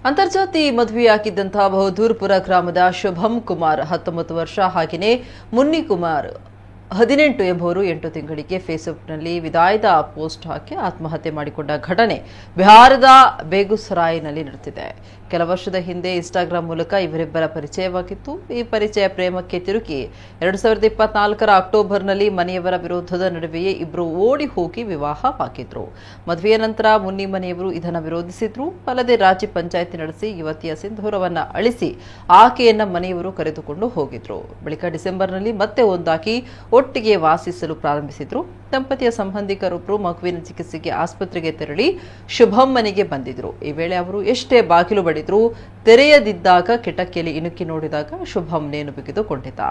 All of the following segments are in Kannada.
ಅಂತರ್ಜಾತಿ ಮದುವೆಯಾಗಿದ್ದಂತಹ ಬಹುದೂರ್ಪುರ ಗ್ರಾಮದ ಶುಭಂ ಕುಮಾರ್ 19 ವರ್ಷ ಹಾಗೆಯೇ ಮುನ್ನಿ ಕುಮಾರ್ 18 ಎಂಬುವರು 8 ತಿಂಗಳಿಗೆ ಫೇಸ್ಬುಕ್ನಲ್ಲಿ ವಿದಾಯದ ಪೋಸ್ಟ್ ಹಾಕಿ ಆತ್ಮಹತ್ಯೆ ಮಾಡಿಕೊಂಡ ಘಟನೆ ಬಿಹಾರದ ಬೇಗುಸರಾಯ್ನಲ್ಲಿ ನಡೆದಿದೆ. ಕೆಲ ವರ್ಷದ ಹಿಂದೆ ಇನ್ಸ್ಟಾಗ್ರಾಂ ಮೂಲಕ ಇವರಿಬ್ಬರ ಪರಿಚಯವಾಗಿತ್ತು. ಈ ಪರಿಚಯ ಪ್ರೇಮಕ್ಕೆ ತಿರುಗಿ 2024ರ ಅಕ್ಟೋಬರ್ನಲ್ಲಿ ಮನೆಯವರ ವಿರೋಧದ ನಡುವೆಯೇ ಇಬ್ಬರು ಓಡಿ ಹೋಗಿ ವಿವಾಹವಾಗಿದ್ರು. ಮದುವೆಯ ನಂತರ ಮುನ್ನಿ ಮನೆಯವರು ಇದನ್ನು ವಿರೋಧಿಸಿದ್ರು. ಅಲ್ಲದೆ ರಾಜ್ಯ ಪಂಚಾಯಿತಿ ನಡೆಸಿ ಯುವತಿಯ ಸಿಂಧೂರವನ್ನ ಅಳಿಸಿ ಆಕೆಯನ್ನ ಮನೆಯವರು ಕರೆದುಕೊಂಡು ಹೋಗಿದ್ರು. ಬಳಿಕ ಡಿಸೆಂಬರ್ನಲ್ಲಿ ಮತ್ತೆ ಒಂದಾಗಿ ಒಟ್ಟಿಗೆ ವಾಸಿಸಲು ಪ್ರಾರಂಭಿಸಿದ್ರು. ದಂಪತಿಯ ಸಂಬಂಧಿಕರೊಬ್ಬರು ಮಗುವಿನ ಚಿಕಿತ್ಸೆಗೆ ಆಸ್ಪತ್ರೆಗೆ ತೆರಳಿ ಶುಭಂ ಮನೆಗೆ ಬಂದಿದ್ರು. ಈ ವೇಳೆ ಅವರು ಎಷ್ಟೇ ಬಾಗಿಲು ಬಡಿದ್ರು ತೆರೆಯದಿದ್ದಾಗ ಕಿಟಕಿಯಲ್ಲಿ ಇಣುಕಿ ನೋಡಿದಾಗ ಶುಭಂ ನೇಣು ಬಿಗಿದುಕೊಂಡಿದ್ದ.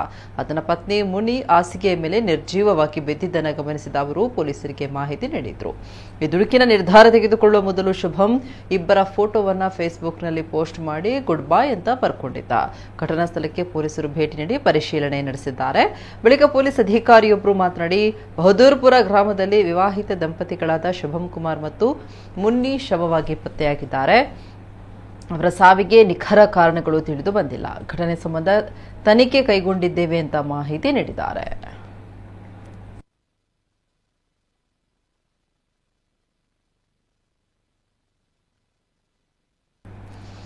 ಅದನ್ನ ಪತ್ನಿ ಮುನಿ ಹಾಸಿಗೆಯ ಮೇಲೆ ನಿರ್ಜೀವವಾಗಿ ಬಿದ್ದಿದ್ದನ್ನು ಗಮನಿಸಿದ ಅವರು ಪೊಲೀಸರಿಗೆ ಮಾಹಿತಿ ನೀಡಿದ್ರು. ಈ ದುಡುಕಿನ ನಿರ್ಧಾರ ತೆಗೆದುಕೊಳ್ಳುವ ಮೊದಲು ಶುಭಂ ಇಬ್ಬರ ಫೋಟೋವನ್ನ ಫೇಸ್ಬುಕ್ನಲ್ಲಿ ಪೋಸ್ಟ್ ಮಾಡಿ ಗುಡ್ ಬಾಯ್ ಅಂತ ಬರ್ಕೊಂಡಿದ್ದ. ಘಟನಾ ಸ್ಥಳಕ್ಕೆ ಪೊಲೀಸರು ಭೇಟಿ ನೀಡಿ ಪರಿಶೀಲನೆ ನಡೆಸಿದ್ದಾರೆ. ಬಳಿಕ ಪೊಲೀಸ್ ಅಧಿಕಾರಿಯೊಬ್ಬರು ಮಾತನಾಡಿ ಬಹುದೂರ್ಪುರ ಗ್ರಾಮದಲ್ಲಿ ವಿವಾಹಿತ ದಂಪತಿಗಳಾದ ಶುಭಂ ಕುಮಾರ್ ಮತ್ತು ಮುನ್ನಿ ಶವವಾಗಿ ಪತ್ತೆಯಾಗಿದ್ದಾರೆ. ಅವರ ಸಾವಿಗೆ ನಿಖರ ಕಾರಣಗಳು ತಿಳಿದು ಬಂದಿಲ್ಲ. ಘಟನೆ ಸಂಬಂಧ ತನಿಖೆ ಕೈಗೊಂಡಿದ್ದೇವೆ ಅಂತ ಮಾಹಿತಿ ನೀಡಿದ್ದಾರೆ.